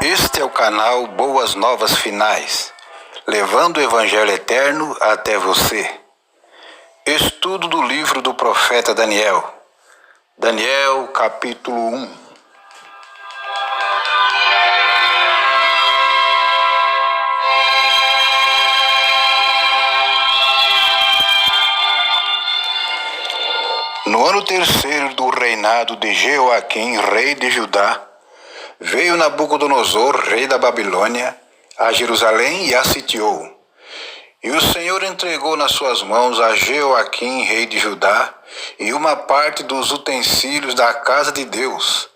Este é o canal Boas Novas Finais, levando o Evangelho Eterno até você. Estudo do livro do profeta Daniel. Daniel, capítulo 1. No ano terceiro do reinado de Jeoaquim, rei de Judá, veio Nabucodonosor, rei da Babilônia, a Jerusalém e a sitiou. E o Senhor entregou nas suas mãos a Jeoaquim, rei de Judá, e uma parte dos utensílios da casa de Deus.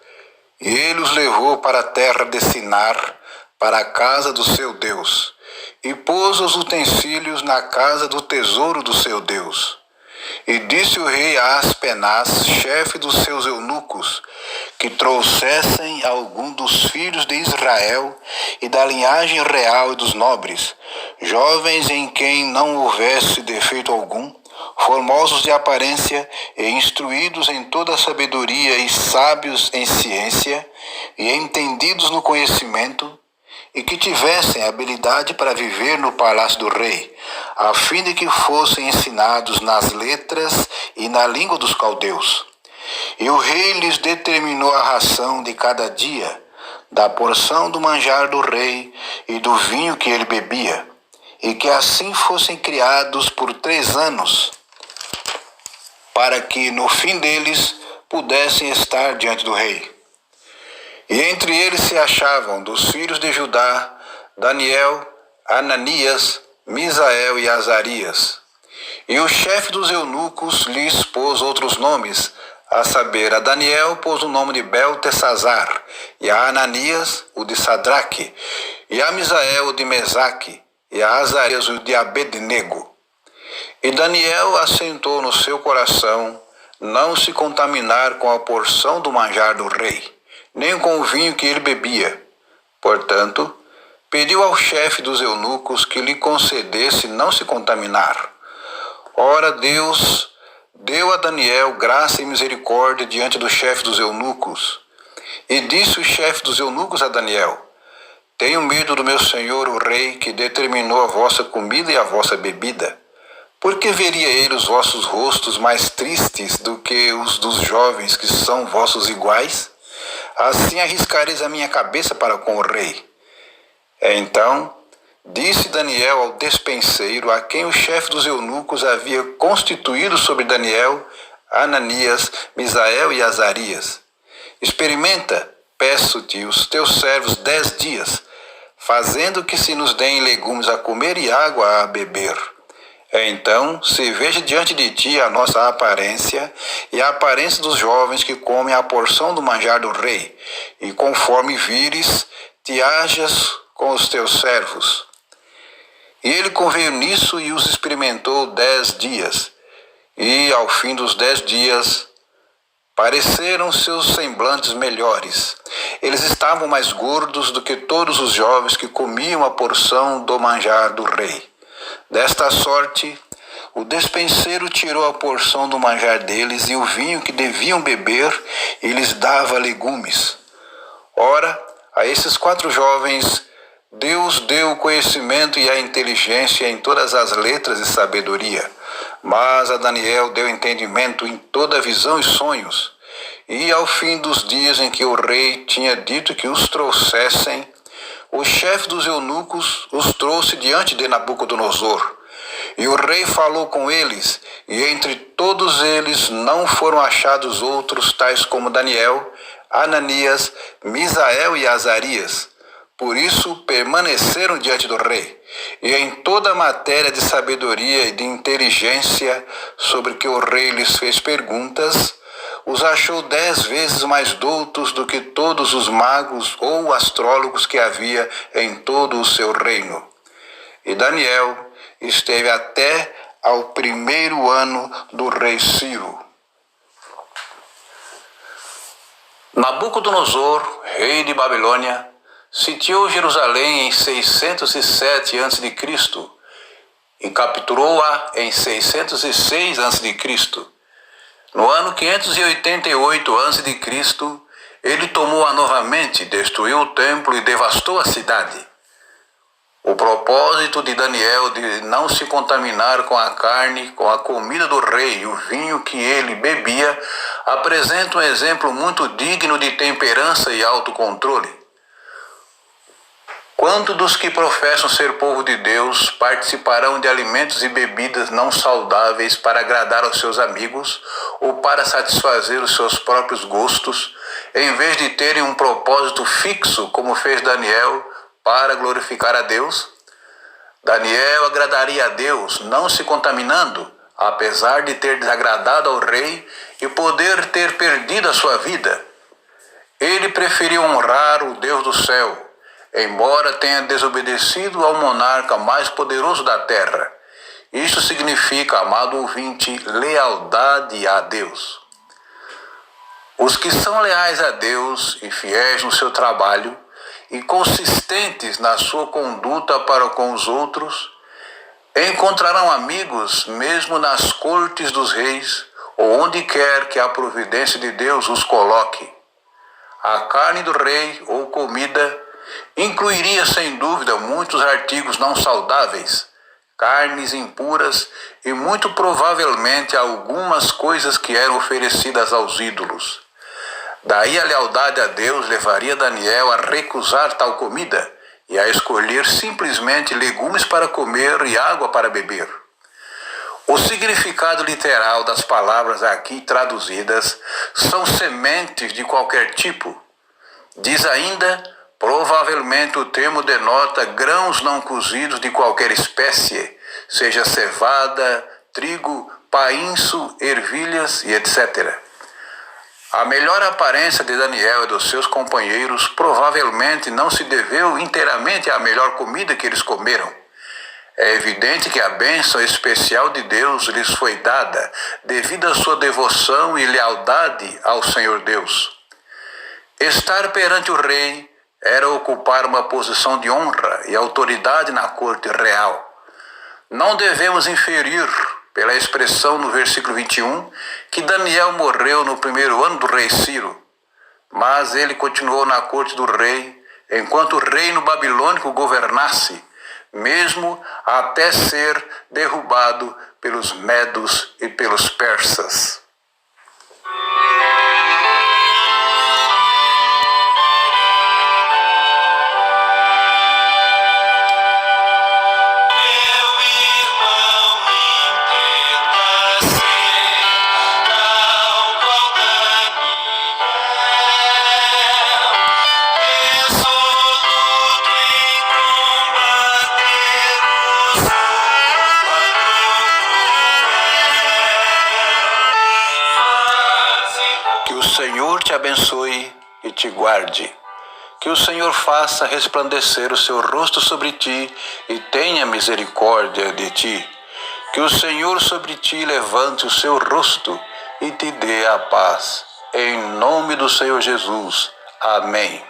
E ele os levou para a terra de Sinar, para a casa do seu Deus, e pôs os utensílios na casa do tesouro do seu Deus. E disse o rei a Aspenaz, chefe dos seus eunucos, que trouxessem algum dos filhos de Israel e da linhagem real e dos nobres, jovens em quem não houvesse defeito algum, formosos de aparência e instruídos em toda a sabedoria e sábios em ciência e entendidos no conhecimento, e que tivessem habilidade para viver no palácio do rei, a fim de que fossem ensinados nas letras e na língua dos caldeus. E o rei lhes determinou a ração de cada dia, da porção do manjar do rei e do vinho que ele bebia, e que assim fossem criados por 3 anos, para que no fim deles pudessem estar diante do rei. E entre eles se achavam, dos filhos de Judá, Daniel, Ananias, Misael e Azarias. E o chefe dos eunucos lhes pôs outros nomes, a saber, a Daniel pôs o nome de Beltesazar, e a Ananias o de Sadraque, e a Misael o de Mesaque, e a Azarias o de Abednego. E Daniel assentou no seu coração não se contaminar com a porção do manjar do rei, nem com o vinho que ele bebia. Portanto, pediu ao chefe dos eunucos que lhe concedesse não se contaminar. Ora, Deus deu a Daniel graça e misericórdia diante do chefe dos eunucos. E disse o chefe dos eunucos a Daniel: tenho medo do meu senhor o rei, que determinou a vossa comida e a vossa bebida. Porque veria ele os vossos rostos mais tristes do que os dos jovens que são vossos iguais? Assim arriscareis a minha cabeça para com o rei. Então disse Daniel ao despenseiro, a quem o chefe dos eunucos havia constituído sobre Daniel, Ananias, Misael e Azarias: experimenta, peço-te, os teus servos 10 dias, fazendo que se nos deem legumes a comer e água a beber. Então se veja diante de ti a nossa aparência e a aparência dos jovens que comem a porção do manjar do rei, e conforme vires, te hajas com os teus servos. E ele conveio nisso e os experimentou 10 dias, e ao fim dos 10 dias pareceram seus semblantes melhores. Eles estavam mais gordos do que todos os jovens que comiam a porção do manjar do rei. Desta sorte, o despenseiro tirou a porção do manjar deles e o vinho que deviam beber, e lhes dava legumes. Ora, a esses 4 jovens, Deus deu o conhecimento e a inteligência em todas as letras e sabedoria. Mas a Daniel deu entendimento em toda visão e sonhos. E ao fim dos dias em que o rei tinha dito que os trouxessem, o chefe dos eunucos os trouxe diante de Nabucodonosor. E o rei falou com eles, e entre todos eles não foram achados outros tais como Daniel, Ananias, Misael e Azarias. Por isso permaneceram diante do rei. E em toda a matéria de sabedoria e de inteligência sobre que o rei lhes fez perguntas, os achou 10 vezes mais doutos do que todos os magos ou astrólogos que havia em todo o seu reino. E Daniel esteve até ao 1º ano do rei Ciro. Nabucodonosor, rei de Babilônia, sitiou Jerusalém em 607 a.C. e capturou-a em 606 a.C. No ano 588 a.C., ele tomou-a novamente, destruiu o templo e devastou a cidade. O propósito de Daniel de não se contaminar com a carne, com a comida do rei e o vinho que ele bebia, apresenta um exemplo muito digno de temperança e autocontrole. Quantos dos que professam ser povo de Deus participarão de alimentos e bebidas não saudáveis para agradar aos seus amigos ou para satisfazer os seus próprios gostos, em vez de terem um propósito fixo, como fez Daniel, para glorificar a Deus? Daniel agradaria a Deus, não se contaminando, apesar de ter desagradado ao rei e poder ter perdido a sua vida. Ele preferiu honrar o Deus do céu, embora tenha desobedecido ao monarca mais poderoso da terra. Isso significa, amado ouvinte, lealdade a Deus. Os que são leais a Deus e fiéis no seu trabalho e consistentes na sua conduta para com os outros, encontrarão amigos mesmo nas cortes dos reis ou onde quer que a providência de Deus os coloque. A carne do rei ou comida incluiria sem dúvida muitos artigos não saudáveis, carnes impuras e muito provavelmente algumas coisas que eram oferecidas aos ídolos. Daí a lealdade a Deus levaria Daniel a recusar tal comida e a escolher simplesmente legumes para comer e água para beber. O significado literal das palavras aqui traduzidas são sementes de qualquer tipo. Diz ainda, provavelmente o termo denota grãos não cozidos de qualquer espécie, seja cevada, trigo, painço, ervilhas e etc. A melhor aparência de Daniel e dos seus companheiros provavelmente não se deveu inteiramente à melhor comida que eles comeram. É evidente que a bênção especial de Deus lhes foi dada devido à sua devoção e lealdade ao Senhor Deus. Estar perante o rei era ocupar uma posição de honra e autoridade na corte real. Não devemos inferir, pela expressão no versículo 21, que Daniel morreu no primeiro ano do rei Ciro, mas ele continuou na corte do rei, enquanto o reino babilônico governasse, mesmo até ser derrubado pelos medos e pelos persas. Que o Senhor te abençoe e te guarde. Que o Senhor faça resplandecer o seu rosto sobre ti e tenha misericórdia de ti. Que o Senhor sobre ti levante o seu rosto e te dê a paz. Em nome do Senhor Jesus. Amém.